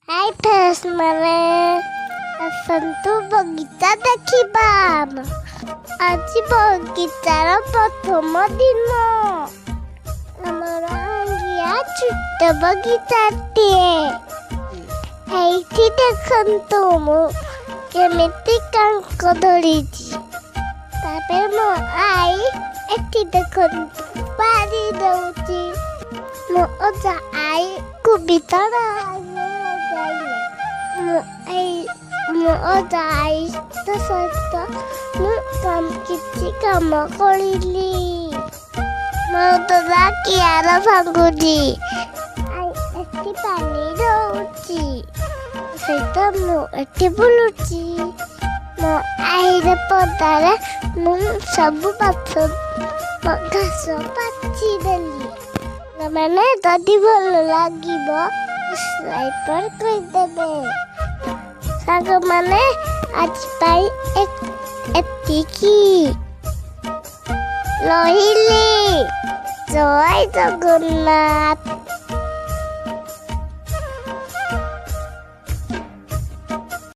High friends ମାନେ ଆସନ୍ତୁ ବଗିଚା ଦେଖିବା। ଆଜି ବଗିଚାର ପ୍ରଥମ ଦିନ। ଆମର ଆଙ୍ଗିଆ ଛୋଟ ବଗିଚାଟିଏ। ଏଇଠି ଦେଖନ୍ତୁ ମୁଁ କେମିତି କାଙ୍କ ଧରିଛି। ତାପରେ ମୋ ଆଈ ଏଠି ଦେଖନ୍ତୁ ପାରି ଦଉଛି। ମୋ ଅଜା ଆଈକୁ ଭିତର ମୋ ଅଜା ଆଈ ସହିତ ମୁଁ କିଛି କାମ କରିଲି। ମୋ ଦାଦା କିଆର ଭାଙ୍ଗୁଛି। ଏଠି ପାଣି ଦଉଛି। ସହିତ ମୁଁ ଏଠି ବୁଲୁଛି। ମୋ ଆଈର ପଦାରେ ମୁଁ ସବୁ ଘାସ ପାଚି ଦେଲି। ମାନେ ଯଦି ଭଲ ଲାଗିବ ସବସ୍କ୍ରାଇବ୍ କରିଦେବେ। ସାଙ୍ଗମାନେ ଆଜି ପାଇଁ ଏତିକି। ରହିଲି। ଜୟ ଜଗନ୍ନାଥ।